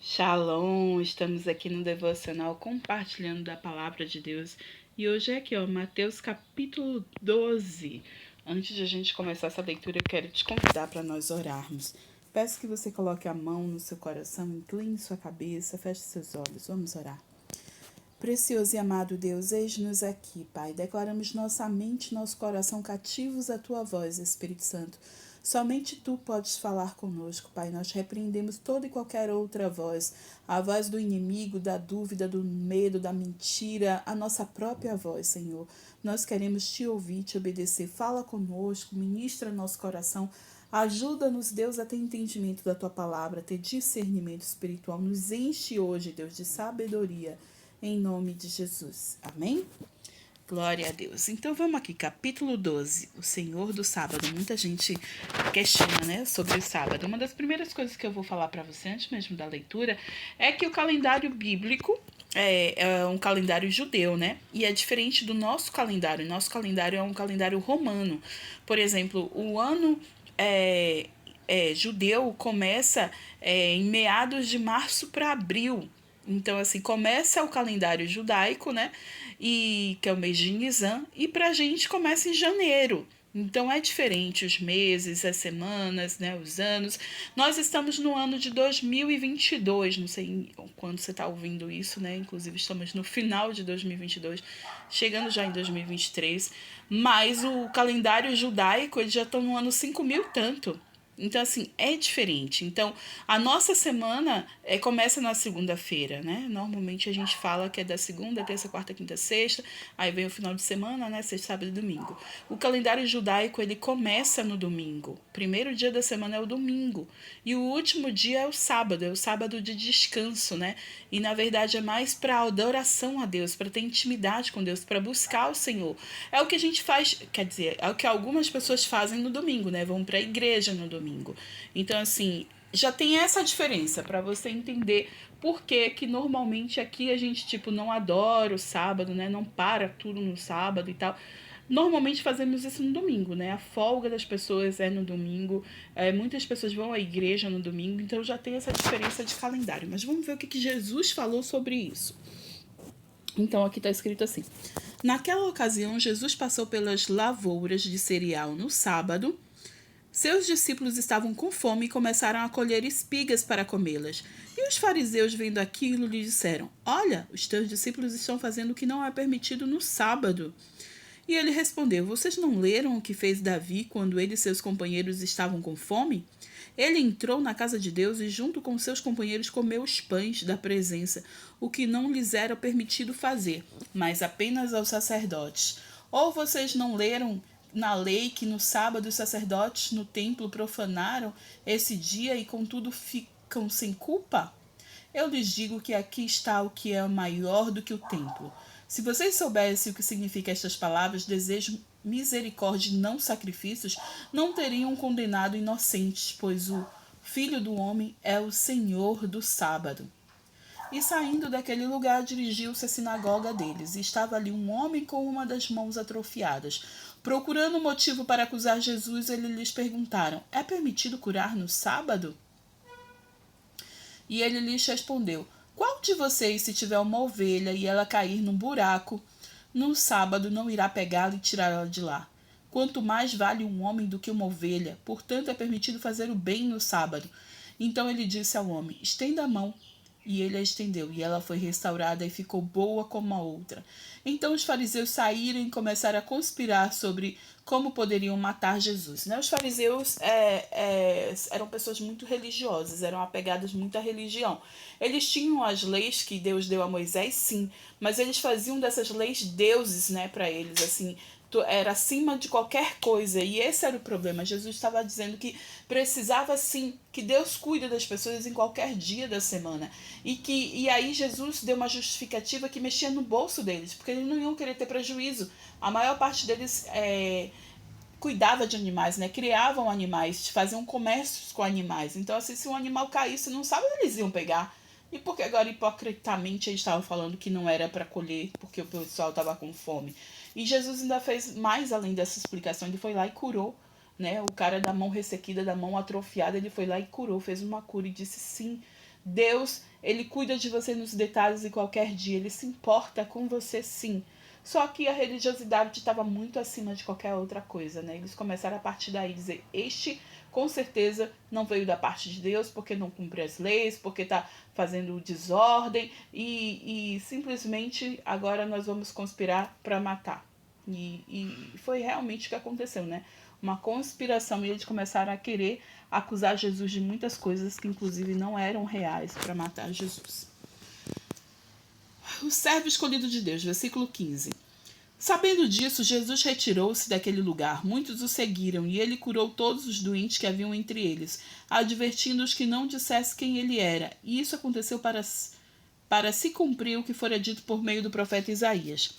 Shalom, estamos aqui no devocional compartilhando da palavra de Deus e hoje é aqui, Mateus capítulo 12. Antes de a gente começar essa leitura, eu quero te convidar para nós orarmos. Peço que você coloque a mão no seu coração, incline sua cabeça, feche seus olhos. Vamos orar. Precioso e amado Deus, eis-nos aqui, Pai. Declaramos nossa mente e nosso coração cativos à Tua voz, Espírito Santo. Somente Tu podes falar conosco, Pai. Nós repreendemos toda e qualquer outra voz. A voz do inimigo, da dúvida, do medo, da mentira, a nossa própria voz, Senhor. Nós queremos Te ouvir, Te obedecer. Fala conosco, ministra nosso coração. Ajuda-nos, Deus, a ter entendimento da Tua palavra, a ter discernimento espiritual. Nos enche hoje, Deus, de sabedoria em nome de Jesus. Amém? Glória a Deus. Então vamos aqui, capítulo 12, o Senhor do Sábado. Muita gente questiona, né, sobre o sábado. Uma das primeiras coisas que eu vou falar para você, antes mesmo da leitura, é que o calendário bíblico é um calendário judeu, né? E é diferente do nosso calendário. Nosso calendário é um calendário romano. Por exemplo, o ano judeu começa em meados de março para abril. Então, assim, começa o calendário judaico, né? E que é o mês de Nisan, e pra gente começa em janeiro. Então é diferente os meses, as semanas, né, os anos. Nós estamos no ano de 2022, não sei quando você está ouvindo isso, né? Inclusive estamos no final de 2022, chegando já em 2023. Mas o calendário judaico, eles já estão no ano 5000 tanto. Então, assim, é diferente. Então, a nossa semana começa na segunda-feira, né? Normalmente a gente fala que é da segunda, terça, quarta, quinta, sexta. Aí vem o final de semana, né? Sexta, sábado e domingo. O calendário judaico, ele começa no domingo. O primeiro dia da semana é o domingo. E o último dia é o sábado de descanso, né? E, na verdade, é mais para adoração a Deus, para ter intimidade com Deus, para buscar o Senhor. É o que a gente faz, quer dizer, é o que algumas pessoas fazem no domingo, né? Vão para a igreja no domingo. Então, assim, já tem essa diferença para você entender por que normalmente aqui a gente, tipo, não adora o sábado, né? Não para tudo no sábado e tal. Normalmente fazemos isso no domingo, né? A folga das pessoas é no domingo. Muitas pessoas vão à igreja no domingo, então já tem essa diferença de calendário. Mas vamos ver o que Jesus falou sobre isso. Então aqui está escrito assim: naquela ocasião, Jesus passou pelas lavouras de cereal no sábado. Seus discípulos estavam com fome e começaram a colher espigas para comê-las. E os fariseus, vendo aquilo, lhe disseram: olha, os teus discípulos estão fazendo o que não é permitido no sábado. E ele respondeu: vocês não leram o que fez Davi quando ele e seus companheiros estavam com fome? Ele entrou na casa de Deus e, junto com seus companheiros, comeu os pães da presença, o que não lhes era permitido fazer, mas apenas aos sacerdotes. Ou vocês não leram na lei que no sábado os sacerdotes no templo profanaram esse dia e, contudo, ficam sem culpa? Eu lhes digo que aqui está o que é maior do que o templo. Se vocês soubessem o que significam estas palavras, desejo misericórdia e não sacrifícios, não teriam condenado inocentes, pois o Filho do Homem é o Senhor do sábado. E saindo daquele lugar, dirigiu-se à sinagoga deles. E estava ali um homem com uma das mãos atrofiadas. Procurando motivo para acusar Jesus, eles lhes perguntaram: é permitido curar no sábado? E ele lhes respondeu: qual de vocês, se tiver uma ovelha e ela cair num buraco, no sábado não irá pegá-la e tirá-la de lá? Quanto mais vale um homem do que uma ovelha, portanto é permitido fazer o bem no sábado. Então ele disse ao homem: estenda a mão. E ele a estendeu, e ela foi restaurada e ficou boa como a outra. Então os fariseus saíram e começaram a conspirar sobre como poderiam matar Jesus. Os fariseus eram pessoas muito religiosas, eram apegadas muito à religião. Eles tinham as leis que Deus deu a Moisés, sim, mas eles faziam dessas leis deuses, né, para eles, assim, era acima de qualquer coisa. E esse era o problema. Jesus estava dizendo que precisava sim que Deus cuida das pessoas em qualquer dia da semana. E aí Jesus deu uma justificativa que mexia no bolso deles, porque eles não iam querer ter prejuízo. A maior parte deles cuidava de animais, né? Criavam animais, faziam comércios com animais. Então, assim, se um animal caísse não sabe onde eles iam pegar. E porque agora, hipocritamente, eles estavam falando que não era para colher, porque o pessoal estava com fome. E Jesus ainda fez mais além dessa explicação. Ele foi lá e curou, né? O cara da mão ressequida, da mão atrofiada, ele foi lá e curou, fez uma cura e disse sim. Deus, ele cuida de você nos detalhes e qualquer dia, ele se importa com você sim. Só que a religiosidade estava muito acima de qualquer outra coisa, né? Eles começaram a partir daí dizer, este com certeza não veio da parte de Deus, porque não cumpre as leis, porque está fazendo desordem e simplesmente agora nós vamos conspirar para matar. E foi realmente o que aconteceu, né? Uma conspiração e eles começaram a querer acusar Jesus de muitas coisas que inclusive não eram reais para matar Jesus. O servo escolhido de Deus, versículo 15. Sabendo disso, Jesus retirou-se daquele lugar. Muitos o seguiram, e ele curou todos os doentes que haviam entre eles, advertindo-os que não dissesse quem ele era. E isso aconteceu para se cumprir o que fora dito por meio do profeta Isaías.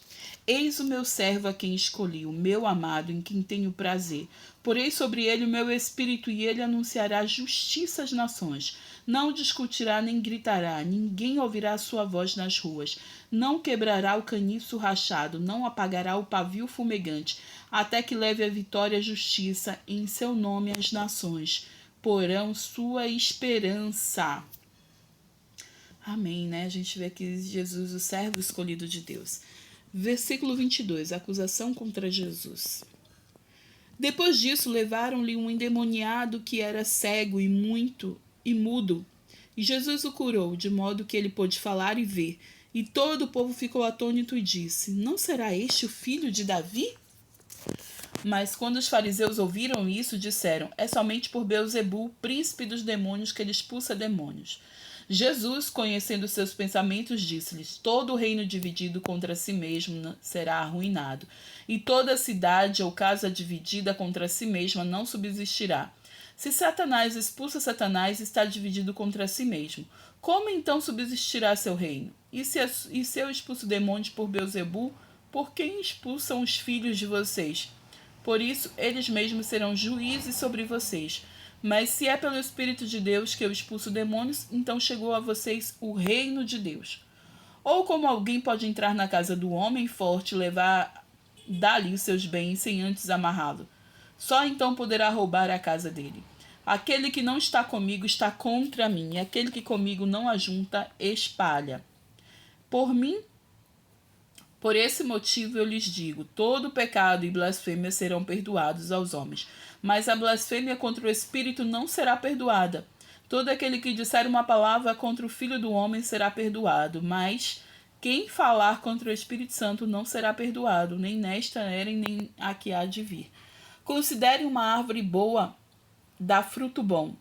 Eis o meu servo a quem escolhi, o meu amado, em quem tenho prazer. Porei sobre ele o meu espírito, e ele anunciará justiça às nações. Não discutirá nem gritará, ninguém ouvirá a sua voz nas ruas. Não quebrará o caniço rachado, não apagará o pavio fumegante, até que leve a vitória e a justiça em seu nome às nações. Porão sua esperança. Amém, né? A gente vê aqui Jesus, o servo escolhido de Deus. Versículo 22, acusação contra Jesus. Depois disso, levaram-lhe um endemoniado que era cego e mudo. E Jesus o curou, de modo que ele pôde falar e ver. E todo o povo ficou atônito e disse, não será este o filho de Davi? Mas quando os fariseus ouviram isso, disseram, é somente por Beelzebul, príncipe dos demônios, que ele expulsa demônios. Jesus, conhecendo seus pensamentos, disse-lhes, todo reino dividido contra si mesmo será arruinado, e toda cidade ou casa dividida contra si mesma não subsistirá. Se Satanás expulsa Satanás, está dividido contra si mesmo. Como então subsistirá seu reino? E se eu expulso demônios por Beelzebul, por quem expulsam os filhos de vocês? Por isso, eles mesmos serão juízes sobre vocês. Mas se é pelo Espírito de Deus que eu expulso demônios, então chegou a vocês o reino de Deus. Ou como alguém pode entrar na casa do homem forte e levar dali os seus bens sem antes amarrá-lo? Só então poderá roubar a casa dele. Aquele que não está comigo está contra mim, e aquele que comigo não ajunta, espalha. Por esse motivo eu lhes digo, todo pecado e blasfêmia serão perdoados aos homens, mas a blasfêmia contra o Espírito não será perdoada. Todo aquele que disser uma palavra contra o Filho do Homem será perdoado, mas quem falar contra o Espírito Santo não será perdoado, nem nesta era e nem a que há de vir. Considere uma árvore boa dá fruto bom,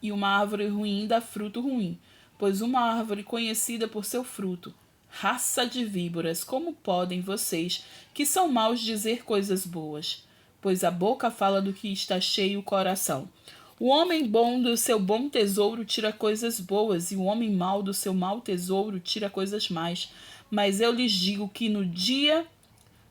e uma árvore ruim dá fruto ruim, pois uma árvore conhecida por seu fruto. Raça de víboras, como podem vocês, que são maus, dizer coisas boas? Pois a boca fala do que está cheio o coração. O homem bom do seu bom tesouro tira coisas boas, e o homem mau do seu mau tesouro tira coisas más. Mas eu lhes digo que no dia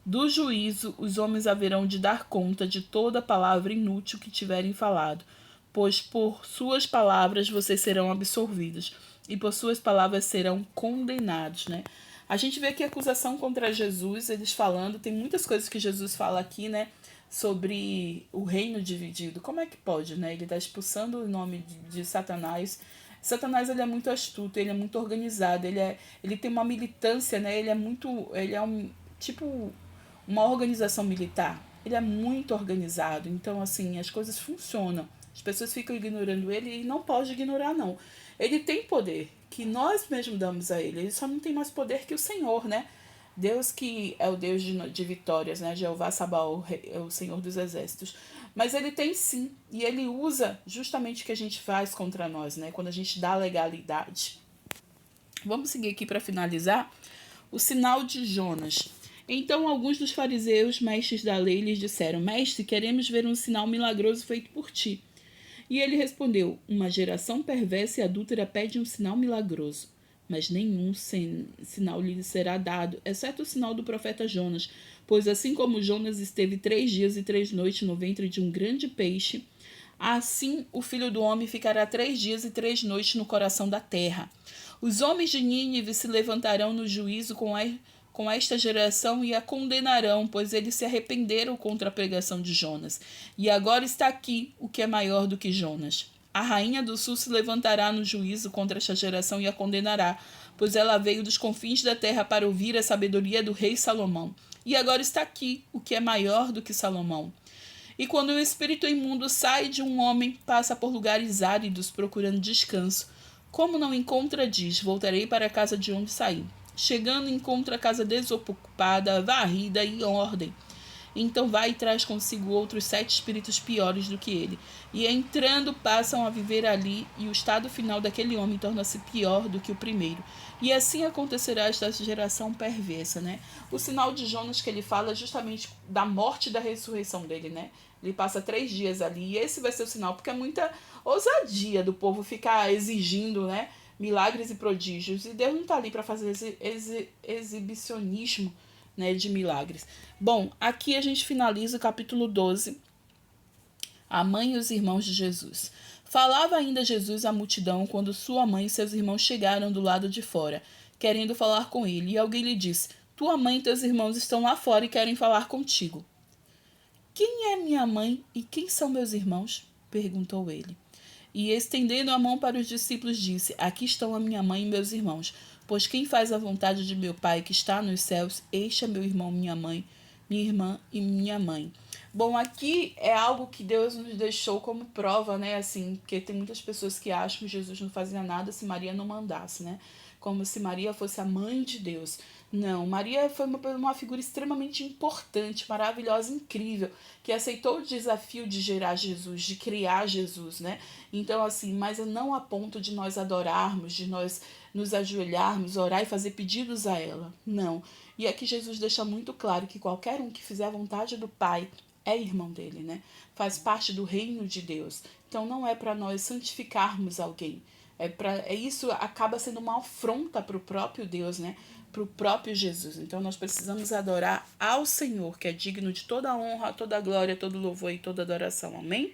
do juízo os homens haverão de dar conta de toda palavra inútil que tiverem falado, pois por suas palavras vocês serão absolvidos, e por suas palavras serão condenados, né? A gente vê aqui a acusação contra Jesus, eles falando, tem muitas coisas que Jesus fala aqui, né? Sobre o reino dividido. Como é que pode, né? Ele está expulsando o nome de Satanás. Satanás, ele é muito astuto, ele é muito organizado, ele tem uma militância, né? Ele é um tipo uma organização militar. Ele é muito organizado, então assim, as coisas funcionam. As pessoas ficam ignorando ele e não pode ignorar não. Ele tem poder que nós mesmos damos a ele. Ele só não tem mais poder que o Senhor, né? Deus que é o Deus de vitórias, né? Jeová Sabaoth é o Senhor dos exércitos. Mas ele tem sim, e ele usa justamente o que a gente faz contra nós, né? Quando a gente dá legalidade. Vamos seguir aqui para finalizar. O sinal de Jonas. Então alguns dos fariseus, mestres da lei, lhes disseram, Mestre, queremos ver um sinal milagroso feito por ti. E ele respondeu, uma geração perversa e adúltera pede um sinal milagroso, mas nenhum sinal lhe será dado, exceto o sinal do profeta Jonas, pois assim como Jonas esteve 3 dias e 3 noites no ventre de um grande peixe, assim o Filho do Homem ficará 3 dias e 3 noites no coração da terra. Os homens de Nínive se levantarão no juízo com esta geração e a condenarão, pois eles se arrependeram contra a pregação de Jonas. E agora está aqui o que é maior do que Jonas. A rainha do sul se levantará no juízo contra esta geração e a condenará, pois ela veio dos confins da terra para ouvir a sabedoria do rei Salomão. E agora está aqui o que é maior do que Salomão. E quando o espírito imundo sai de um homem, passa por lugares áridos procurando descanso. Como não encontra, diz, voltarei para a casa de onde saí. Chegando, encontra a casa desocupada, varrida e em ordem. Então vai e traz consigo outros 7 espíritos piores do que ele. E entrando, passam a viver ali, e o estado final daquele homem torna-se pior do que o primeiro. E assim acontecerá esta geração perversa, né? O sinal de Jonas que ele fala é justamente da morte e da ressurreição dele, né? Ele passa 3 dias ali, e esse vai ser o sinal, porque é muita ousadia do povo ficar exigindo, né, milagres e prodígios. E Deus não está ali para fazer esse exibicionismo, né, de milagres. Bom, aqui a gente finaliza o capítulo 12, a mãe e os irmãos de Jesus. Falava ainda Jesus à multidão quando sua mãe e seus irmãos chegaram do lado de fora, querendo falar com ele, e alguém lhe disse: tua mãe e teus irmãos estão lá fora e querem falar contigo. Quem é minha mãe e quem são meus irmãos? Perguntou ele. E estendendo a mão para os discípulos, disse: aqui estão a minha mãe e meus irmãos. Pois quem faz a vontade de meu Pai que está nos céus, este é meu irmão, minha mãe, minha irmã e minha mãe. Bom, aqui é algo que Deus nos deixou como prova, né? Assim, porque tem muitas pessoas que acham que Jesus não fazia nada se Maria não mandasse, né? Como se Maria fosse a mãe de Deus. Não, Maria foi uma figura extremamente importante, maravilhosa, incrível, que aceitou o desafio de gerar Jesus, de criar Jesus, né? Então, assim, mas não a ponto de nós adorarmos, de nós nos ajoelharmos, orar e fazer pedidos a ela. Não. E aqui Jesus deixa muito claro que qualquer um que fizer a vontade do Pai é irmão dele, né? Faz parte do reino de Deus. Então não é para nós santificarmos alguém. Isso acaba sendo uma afronta para o próprio Deus, né? Para o próprio Jesus. Então nós precisamos adorar ao Senhor, que é digno de toda a honra, toda a glória, todo o louvor e toda a adoração. Amém?